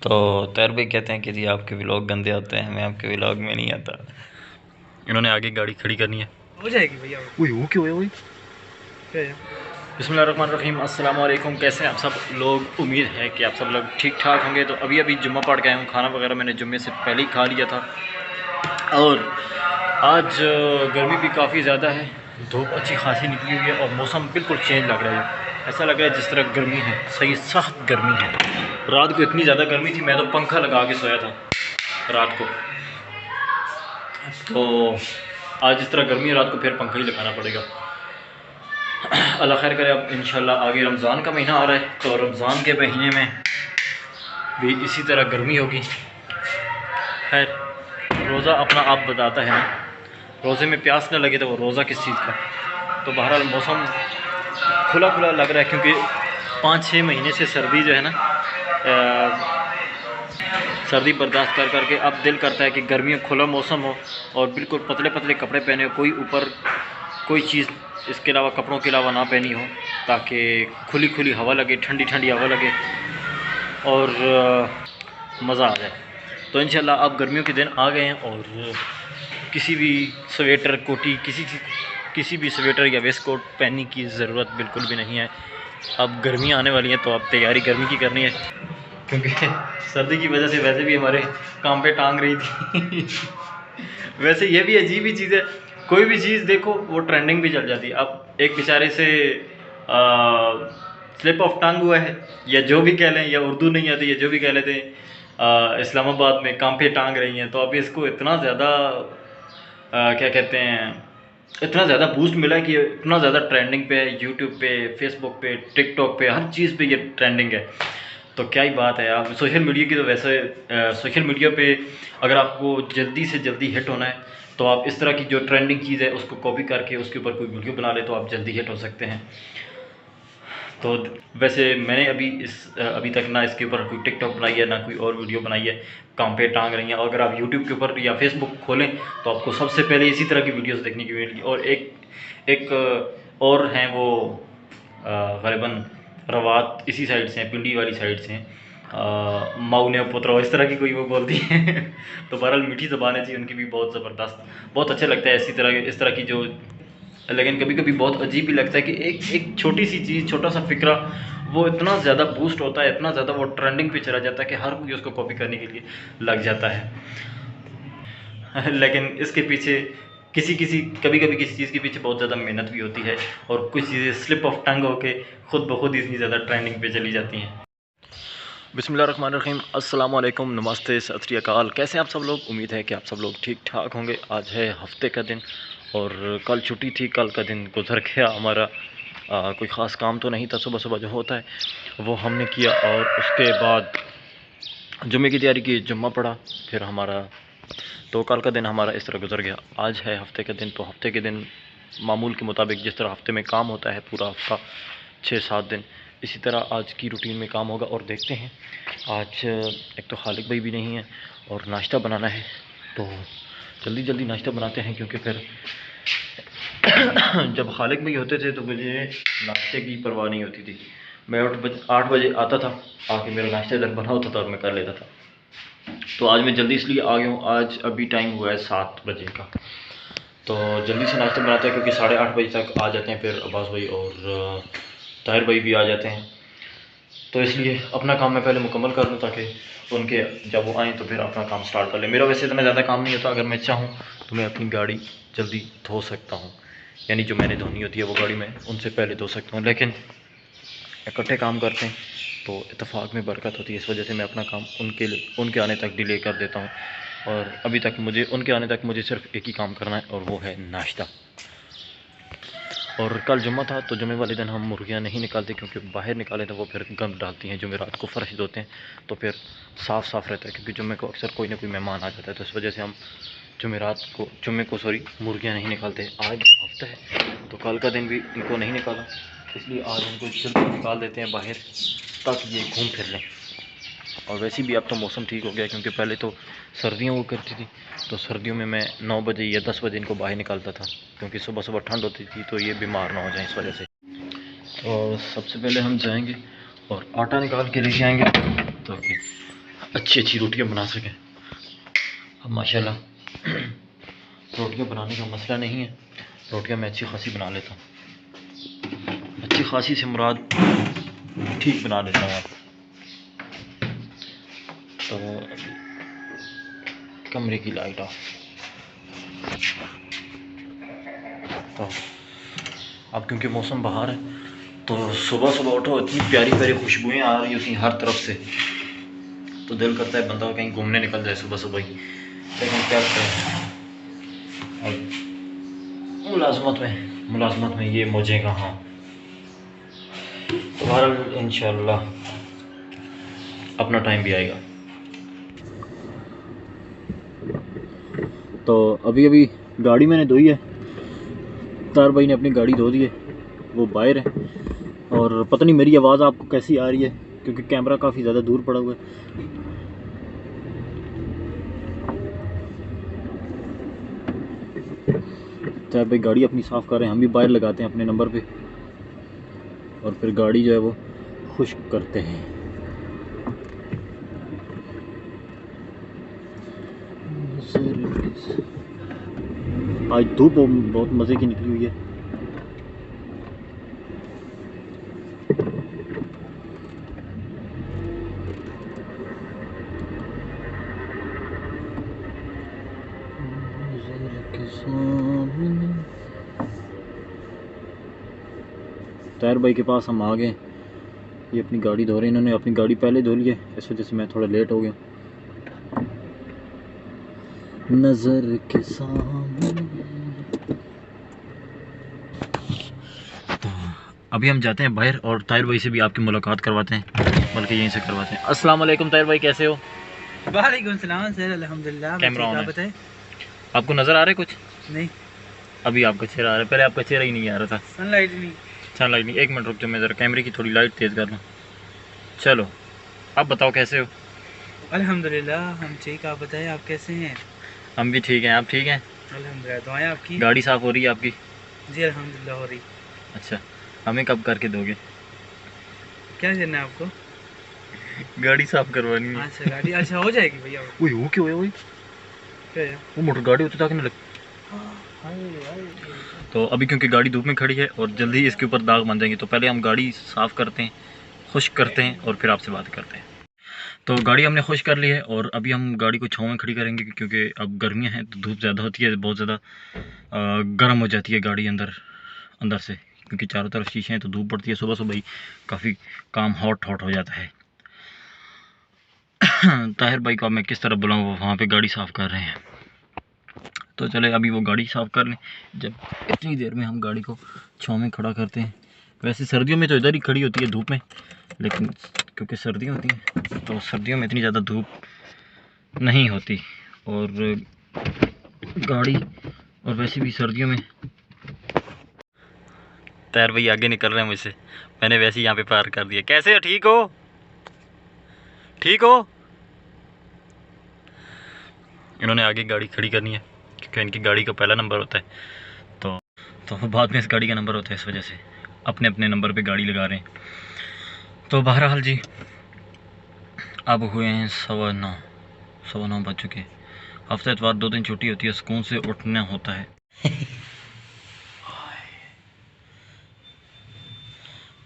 तो तैर भाई कहते हैं कि जी आपके व्लॉग गंदे आते हैं, हमें आपके व्लॉग में नहीं आता। इन्होंने आगे गाड़ी खड़ी करनी है, हो जाएगी भैया। वो क्यों है? क्या है? बिस्मिल्लाहिर्रहमानिर्रहीम, अस्सलाम वालेकुम। कैसे हैं आप सब लोग? उम्मीद है कि आप सब लोग ठीक ठाक होंगे। तो अभी जुम्मा पढ़ के आया हूँ। खाना वगैरह मैंने जुम्मे से पहले ही खा लिया था। और आज गर्मी भी काफ़ी ज़्यादा है, धूप अच्छी खासी निकली हुई है और मौसम बिल्कुल चेंज लग रहा है। ऐसा लग रहा है जिस तरह गर्मी है, सही सख्त गर्मी है। रात को इतनी ज़्यादा गर्मी थी, मैं तो पंखा लगा के सोया था रात को। तो आज इस तरह गर्मी है, रात को फिर पंखा ही लगाना पड़ेगा। अल्लाह खैर करे। अब इंशाल्लाह आगे रमज़ान का महीना आ रहा है, तो रमज़ान के महीने में भी इसी तरह गर्मी होगी। खैर, रोज़ा अपना आप बताता है ना, रोज़े में प्यास न लगे तो वो रोज़ा किस चीज़ का। तो बहरहाल मौसम खुला खुला लग रहा है, क्योंकि 5-6 महीने से सर्दी जो है ना, सर्दी बर्दाश्त कर करके अब दिल करता है कि गर्मियों खुला मौसम हो और बिल्कुल पतले पतले कपड़े पहने हो, कोई ऊपर कोई चीज़ इसके अलावा, कपड़ों के अलावा ना पहनी हो, ताकि खुली खुली हवा लगे, ठंडी ठंडी हवा लगे और मज़ा आ जाए। तो इंशाल्लाह अब गर्मियों के दिन आ गए हैं और किसी भी स्वेटर कोटी, किसी भी स्वेटर या वेस्ट कोट पहनने की ज़रूरत बिल्कुल भी नहीं है। अब गर्मियाँ आने वाली हैं, तो अब तैयारी गर्मी की करनी है, क्योंकि सर्दी की वजह से वैसे भी हमारे काम पे टांग रही थी। वैसे ये भी अजीब ही चीज़ है, कोई भी चीज़ देखो वो ट्रेंडिंग भी चल जाती है। अब एक बेचारे से स्लिप ऑफ टंग हुआ है, या जो भी कह लें, या उर्दू नहीं आती, या जो भी कह लेते हैं, इस्लामाबाद में काम पे टांग रही हैं। तो अब इसको इतना ज़्यादा क्या कहते हैं, इतना ज़्यादा बूस्ट मिला है कि इतना ज़्यादा ट्रेंडिंग पे है, यूट्यूब पे, फेसबुक पे, टिकटॉक पे, हर चीज़ पे ये ट्रेंडिंग है। तो क्या ही बात है। आप सोशल मीडिया की, तो वैसे सोशल मीडिया पे अगर आपको जल्दी से जल्दी हिट होना है, तो आप इस तरह की जो ट्रेंडिंग चीज़ है उसको कॉपी करके उसके ऊपर कोई वीडियो बना ले, तो आप जल्दी हिट हो सकते हैं। तो वैसे मैंने अभी तक ना इसके ऊपर कोई टिकटॉक बनाई है, ना कोई और वीडियो बनाई है काम पे टांग रही हैं। और अगर आप यूट्यूब के ऊपर या फेसबुक खोलें, तो आपको सबसे पहले इसी तरह की वीडियोस देखने की मिलेगी। और एक और हैं वो ग़ालिबन रवात इसी साइड से हैं, पिंडी वाली साइड से हैं, माऊ ने पुत्रो, इस तरह की कोई वो बोलती हैं। तो बहरहाल मीठी ज़बान है उनकी भी, बहुत ज़बरदस्त, बहुत अच्छा लगता है इस तरह की जो। लेकिन कभी कभी बहुत अजीब भी लगता है कि एक छोटी सी चीज़, छोटा सा फिक्रा, वो इतना ज़्यादा बूस्ट होता है, इतना ज़्यादा वो ट्रेंडिंग पे चला जाता है कि हर कोई उसको कॉपी करने के लिए लग जाता है। लेकिन इसके पीछे कभी कभी किसी चीज़ के पीछे बहुत ज़्यादा मेहनत भी होती है, और कुछ चीज़ें स्लिप ऑफ टंग होके खुद ब खुद इतनी ज़्यादा ट्रेंडिंग पे चली जाती हैं। बिस्मिल्लाहिर्रहमानिर्रहीम, अस्सलाम वालेकुम, नमस्ते, सत श्री अकाल। कैसे हैं आप सब लोग? उम्मीद है कि आप सब लोग ठीक ठाक होंगे। आज है हफ्ते का दिन और कल छुट्टी थी, कल का दिन गुजर गया हमारा। कोई ख़ास काम तो नहीं था, सुबह सुबह जो होता है वो हमने किया, और उसके बाद जुम्मे की तैयारी की, जुम्मा पढ़ा फिर हमारा। तो कल का दिन हमारा इस तरह गुजर गया। आज है हफ्ते का दिन, तो हफ्ते के दिन मामूल के मुताबिक जिस तरह हफ्ते में काम होता है पूरा हफ्ता 6-7 दिन, इसी तरह आज की रूटीन में काम होगा। और देखते हैं, आज एक तो खालिक भाई भी नहीं है और नाश्ता बनाना है, तो जल्दी जल्दी नाश्ता बनाते हैं, क्योंकि फिर जब खालिक भाई होते थे तो मुझे नाश्ते की परवाह नहीं होती थी। मैं 8 बजे आता था, आके मेरा नाश्ता इधर बना होता था और मैं कर लेता था। तो आज मैं जल्दी इसलिए आ गया हूँ, आज अभी टाइम हुआ है 7 बजे का। तो जल्दी से नाश्ता बनाते हैं, क्योंकि 8:30 बजे तक आ जाते हैं फिर अब्बास भाई और ताहिर भाई भी आ जाते हैं। तो इसलिए अपना काम मैं पहले मुकम्मल कर लूँ, ताकि उनके जब वो आएँ तो फिर अपना काम स्टार्ट कर लें। मेरा वैसे इतना ज़्यादा काम नहीं होता, अगर मैं चाहूँ तो मैं अपनी गाड़ी जल्दी धो सकता हूँ, यानी जो मैंने धोनी होती है वो गाड़ी मैं उनसे पहले धो सकता हूँ। लेकिन इकट्ठे काम करते हैं तो इत्तेफाक में बरकत होती है, इस वजह से मैं अपना काम उनके आने तक डिले कर देता हूँ। और अभी तक उनके आने तक मुझे सिर्फ एक ही काम करना है, और वो है नाश्ता। और कल जुम्मा था, तो जुम्मे वाले दिन हम मुर्गियाँ नहीं निकालते, क्योंकि बाहर निकालें तो वो फिर गंद डालती हैं। जुमेरात को फ़र्श धोते हैं तो फिर साफ़ रहता है, क्योंकि जुम्मे को अक्सर कोई ना कोई मेहमान आ जाता है। तो इस वजह से हम जुम्मे को मुर्गियाँ नहीं निकालते। आज हफ्ता है तो कल का दिन भी इनको नहीं निकाला, इसलिए आज इनको जल्दी निकाल देते हैं बाहर, ताकि ये घूम फिर लें। और वैसे भी अब तो मौसम ठीक हो गया, क्योंकि पहले तो सर्दियाँ वो करती थी, तो सर्दियों में मैं 9 बजे या 10 बजे इनको बाहर निकालता था, क्योंकि सुबह सुबह ठंड होती थी, तो ये बीमार ना हो जाए इस वजह से। तो सबसे पहले हम जाएंगे और आटा निकाल के लेके आएंगे, ताकि अच्छी अच्छी रोटियां बना सकें। अब माशाल्लाह रोटियां बनाने का मसला नहीं है, रोटियां मैं अच्छी खासी बना लेता हूँ। अच्छी खासी से मुराद ठीक बना लेता हूँ। तो कमरे की लाइट ऑफ। तो अब क्योंकि मौसम बाहर है तो सुबह सुबह उठो, इतनी प्यारी प्यारी खुशबुएं आ रही होती हैं हर तरफ से, तो दिल करता है बंदा कहीं घूमने निकल जाए सुबह सुबह ही, लेकिन क्या करें, मुलाजमत में ये मौजें कहाँ। तो बहरहाल इंशाअल्लाह अपना टाइम भी आएगा। तो अभी अभी गाड़ी मैंने धोई है, तार भाई ने अपनी गाड़ी धो दी है, वो बाहर है। और पता नहीं मेरी आवाज़ आपको कैसी आ रही है, क्योंकि कैमरा काफ़ी ज़्यादा दूर पड़ा हुआ है। तार भाई गाड़ी अपनी साफ़ कर रहे हैं, हम भी बाहर लगाते हैं अपने नंबर पे, और फिर गाड़ी जो है वो खुश्क करते हैं। आज धूप बहुत मज़े की निकली हुई है। तायर भाई के पास हम आ गए, ये अपनी गाड़ी धो रहे हैं, इन्होंने अपनी गाड़ी पहले धो ली है, इस वजह से मैं थोड़ा लेट हो गया। नजर के सामने। तो अभी हम जाते हैं बाहर और ताहिर भाई से भी आपकी मुलाकात करवाते हैं, बल्कि यहीं से करवाते हैं। अस्सलाम वालेकुम ताहिर भाई, कैसे हो? वालेकुम सलाम सर, अल्हम्दुलिल्लाह। कैमरा ऑन आप है, बताएं। आपको नज़र आ रहा है कुछ? नहीं, अभी आपका चेहरा आ रहा है, पहले आपका चेहरा ही नहीं आ रहा था। सनलाइट नहीं। सनलाइट नहीं, एक मिनट रुक जाओ, मैं ज़रा कैमरे की थोड़ी लाइट तेज़ कर लूँ। चलो आप बताओ कैसे हो? अल्हम्दुलिल्लाह हम ठीक, आप बताएं आप कैसे हैं? हम भी ठीक हैं, आप ठीक हैं? अल्हम्दुलिल्लाह, दुआएं आपकी। गाड़ी साफ़ हो रही है आपकी? जी अल्हम्दुलिल्लाह हो रही। अच्छा, हमें कब करके दोगे? क्या करना है आपको? गाड़ी साफ़ करवानी है। अच्छा गाड़ी, अच्छा हो जाएगी भैया। ओए वो क्यों है? ओए क्या है? वो मोटर गाड़ी होती ताकि नहीं लग। तो अभी क्योंकि गाड़ी धूप में खड़ी है और जल्दी ही इसके ऊपर दाग बन जाएंगे, तो पहले हम गाड़ी साफ़ करते हैं, खुश्क करते हैं और फिर आपसे बात करते हैं। तो गाड़ी हमने खुश कर ली है और अभी हम गाड़ी को छाँव में खड़ी करेंगे, क्योंकि अब गर्मियाँ हैं तो धूप ज़्यादा होती है, बहुत ज़्यादा गर्म हो जाती है गाड़ी अंदर से, क्योंकि चारों तरफ शीशे हैं तो धूप पड़ती है, सुबह सुबह ही काफ़ी काम हॉट हो जाता है। ताहिर भाई को अब मैं किस तरह बुलाऊँ, वो वहाँ पे गाड़ी साफ़ कर रहे हैं। तो चले अभी वो गाड़ी साफ़ कर लें, जब इतनी देर में हम गाड़ी को छाँव में खड़ा करते हैं। वैसे सर्दियों में तो इधर ही खड़ी होती है धूप में, लेकिन क्योंकि सर्दियाँ होती हैं तो सर्दियों में इतनी ज़्यादा धूप नहीं होती, और गाड़ी और वैसे भी सर्दियों में। ताहिर भाई आगे निकल रहे हैं मुझसे, मैंने वैसे ही यहाँ पे पार कर दिया। कैसे हो, ठीक हो? ठीक हो? इन्होंने आगे गाड़ी खड़ी करनी है क्योंकि इनकी गाड़ी का पहला नंबर होता है, तो बाद में इस गाड़ी का नंबर होता है, इस वजह से अपने अपने नंबर पे गाड़ी लगा रहे हैं। तो बहरहाल जी अब हुए हैं 9:15 बज चुके। हफ्ते इतवार 2 दिन छुट्टी होती है, सुकून से उठना होता है।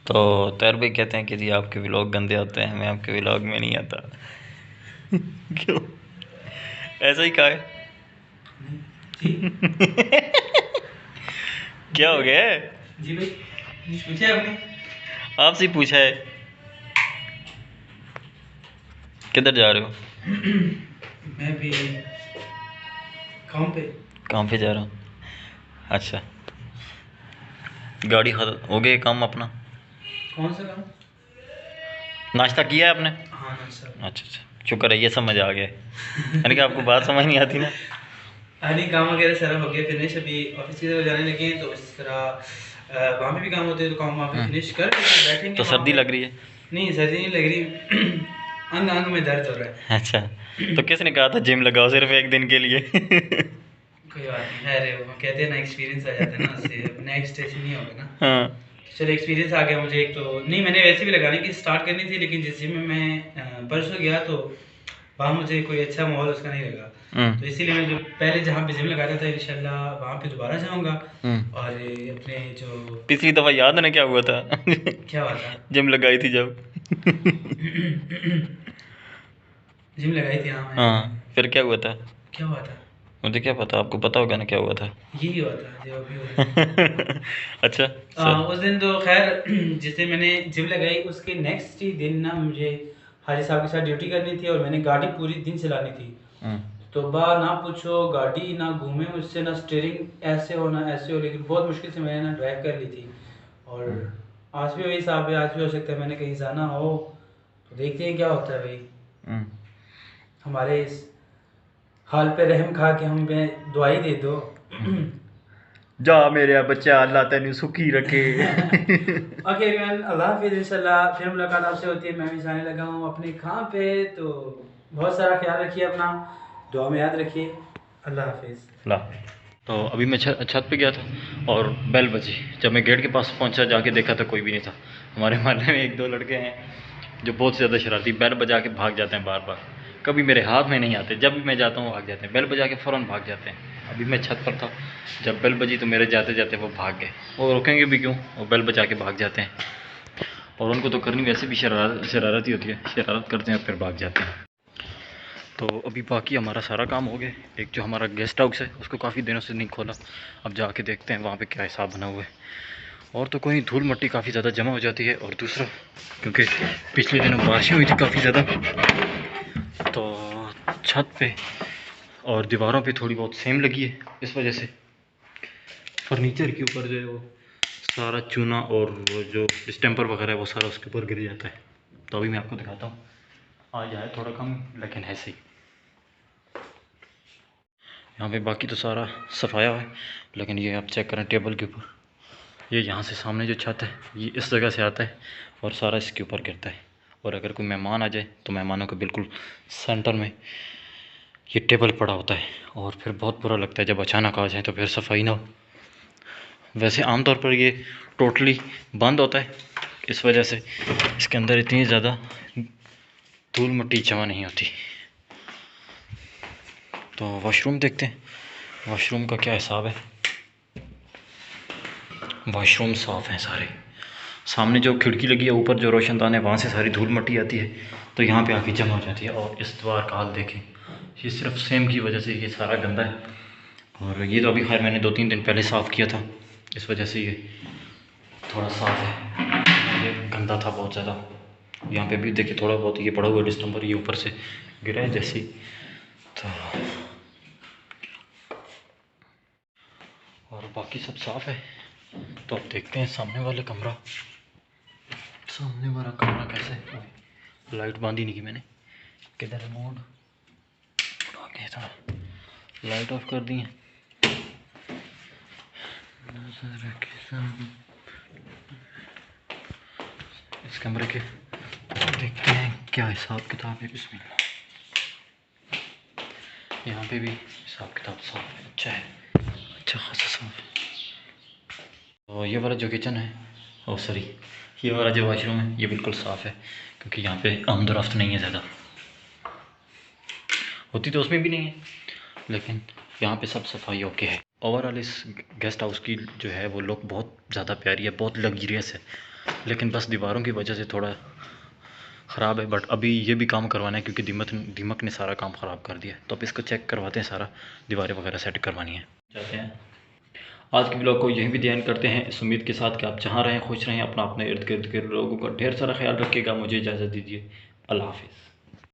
तो ताहिर भाई कहते हैं कि जी आपके व्लॉग गंदे होते हैं, हमें आपके व्लॉग में नहीं आता। क्यों, ऐसा ही कहा है? क्या हो गया है? जी भाई पूछे आपने? आपसे पूछा है। किधर जा रहे हो? मैं भी काम पे जा रहा हूँ। अच्छा, गाड़ी हो गई काम अपना? कौन सा काम? नाश्ता किया है आपने? हाँ ना सर। अच्छा अच्छा, शुक्र है, ये समझ आ गया। यानी कि आपको बात समझ नहीं आती ना। नहीं, काम वगैरह सारा हो गया फिनिश, अभी ऑफिस की तरफ जाने लगे हैं, तो इस तरह वहाँ पे भी काम होते हैं, तो काम वहाँ पे फिनिश कर बैठेंगे। तो सर्दी लग रही है? नहीं सर्दी नहीं लग रही, अंग अंग में दर्द हो रहा है। अच्छा, तो किसने कहा था जिम लगाओ सिर्फ एक दिन के लिए? कोई बात नहीं, अरे वो कहते हैं ना एक्सपीरियंस आ जाता है ना, उससे नेक्स्ट स्टेशन नहीं होगा ना। हाँ चलो एक्सपीरियंस आ गया मुझे। एक तो नहीं, मैंने वैसे भी लगाने की स्टार्ट करनी थी, लेकिन जिस जिम में मैं परसों गया तो वहाँ मुझे कोई अच्छा माहौल उसका नहीं लगा। हम्म, तो इसीलिए मैं जो पहले जहाँ पे जिम लगाता था इंशाल्लाह वहाँ पे दोबारा जाऊँगा। हम्म। और अपने जो पिछली दफा याद है ना क्या हुआ था? क्या हुआ था जिम लगाई थी जब। जिम लगाई थी, हाँ हाँ, फिर क्या हुआ था? क्या हुआ था? मुझे क्या पता, आपको पता होगा ना क्या हुआ था। यही हुआ था जो अभी हो रहा है। अच्छा सर। उस दिन तो खैर जिस दिन मैंने जिम लगाई उसके नेक्स्ट ही दिन ना मुझे हाजी साहब के साथ ड्यूटी करनी थी और मैंने गाड़ी पूरी दिन चलानी थी। हम्म, तो बा ना पूछो, गाड़ी ना घूमे मुझसे, ना स्टीयरिंग ऐसे हो ना ऐसे हो, लेकिन बहुत मुश्किल से मैंने ना ड्राइव कर ली थी। और आज भी वही साहब है, आज भी हो सकता है मैंने कहीं जाना हो तो देखते हैं क्या होता है भाई। हम्म। हमारे इस हाल पे रहम खा के हमें दुआई दे दो। जा मेरे बच्चा, अल्लाह तेन सुखी रखे। ओके एवरीवन, अल्लाह हाफिज़, इंशाल्लाह फिर मुलाकात आपसे होती है। मैं भी जाने लगा हूँ अपने काम पे, तो बहुत सारा ख्याल रखिए अपना, दुआ में याद रखिए। अल्लाह हाफिज़। ला। तो अभी मैं छत पे गया था और बेल बजी। जब मैं गेट के पास पहुंचा, जाके देखा तो कोई भी नहीं था। हमारे मोहल्ले में एक दो लड़के हैं जो बहुत ज़्यादा शरारती, बेल बजा के भाग जाते हैं बार बार। कभी मेरे हाथ में नहीं आते, जब भी मैं जाता हूँ भाग जाते हैं, बेल बजा के फ़ौरन भाग जाते हैं। अभी मैं छत पर था, जब बेल बजी तो मेरे जाते जाते वो भाग गए। वो रुकेंगे भी क्यों, वो बेल बजा के भाग जाते हैं। और उनको तो करनी वैसे भी शरारत ही होती है, शरारत करते हैं और फिर भाग जाते हैं। तो अभी बाकी हमारा सारा काम हो गया। एक जो हमारा गेस्ट हाउस है उसको काफ़ी दिनों से नहीं खोला, अब जाके देखते हैं वहाँ पे क्या हिसाब बना हुआ है। और तो कोई धूल मिट्टी काफ़ी ज़्यादा जमा हो जाती है, और दूसरा क्योंकि पिछले दिनों बारिशें हुई थी काफ़ी ज़्यादा, तो छत पे और दीवारों पे थोड़ी बहुत सेम लगी है। इस वजह से फर्नीचर के ऊपर जो है वो सारा चूना और वो जो डिस्टेम्पर वगैरह है वो सारा उसके ऊपर गिर जाता है। तो अभी मैं आपको दिखाता हूँ। आज आया थोड़ा कम, लेकिन है सही। यहाँ पे बाकी तो सारा सफाया है, लेकिन ये आप चेक करें टेबल के ऊपर, ये यहाँ से सामने जो छत है ये इस जगह से आता है और सारा इसके ऊपर गिरता है। और अगर कोई मेहमान आ जाए तो मेहमानों के बिल्कुल सेंटर में ये टेबल पड़ा होता है, और फिर बहुत बुरा लगता है जब अचानक आ जाए तो फिर सफाई ना हो। वैसे आमतौर पर ये टोटली बंद होता है, इस वजह से इसके अंदर इतनी ज़्यादा धूल मिट्टी जमा नहीं होती। तो वॉशरूम देखते हैं, वॉशरूम का क्या हिसाब है। वॉशरूम साफ़ हैं सारे। सामने जो खिड़की लगी है, ऊपर जो रोशनदान है वहाँ से सारी धूल मिट्टी आती है तो यहाँ पे आके जमा हो जाती है। और इस द्वार का हाल देखें, ये सिर्फ सेम की वजह से ये सारा गंदा है। और ये तो अभी खैर मैंने 2-3 दिन पहले साफ़ किया था, इस वजह से ये थोड़ा साफ़ है। ये गंदा था बहुत ज़्यादा। यहाँ पे भी देखिए थोड़ा बहुत ये पड़ा हुआ डिस्टेम्पर, ये ऊपर से गिरा है जैसे। तो और बाकी सब साफ़ है। तो अब देखते हैं सामने वाला कमरा, सामने वाला कमरा कैसे है। लाइट बांधी नहीं की मैंने, किधर है मोड, उड़ा के था, लाइट ऑफ कर दी है। इस कमरे के देखते हैं क्या हिसाब किताब है। बिस्मिल्लाह, यहाँ पे भी हिसाब किताब साफ है, अच्छा है, अच्छा खासा साफ है। तो ये वाला जो किचन है, ओ सॉरी, ये वाला जो वॉशरूम है ये बिल्कुल साफ़ है, क्योंकि यहाँ पे आमदोरफ्त नहीं है ज़्यादा, होती तो उसमें भी नहीं है, लेकिन यहाँ पे सब सफाई ओके है। ओवरऑल इस गेस्ट हाउस की जो है वो लुक बहुत ज़्यादा प्यारी है, बहुत लग्जरियस है, लेकिन बस दीवारों की वजह से थोड़ा ख़राब है। बट अभी ये भी काम करवाना है क्योंकि दीमक ने सारा काम ख़राब कर दिया, तो अब इसको चेक करवाते हैं, सारा दीवारें वगैरह सेट करवानी है। चाहते हैं आज के ब्लॉग को यहीं भी ध्यान करते हैं, इस उम्मीद के साथ कि आप जहाँ रहें खुश रहें, अपना अपने इर्द गिर्द के लोगों का ढेर सारा ख्याल रखिएगा। मुझे इजाज़त दीजिए, अल्लाह हाफिज़।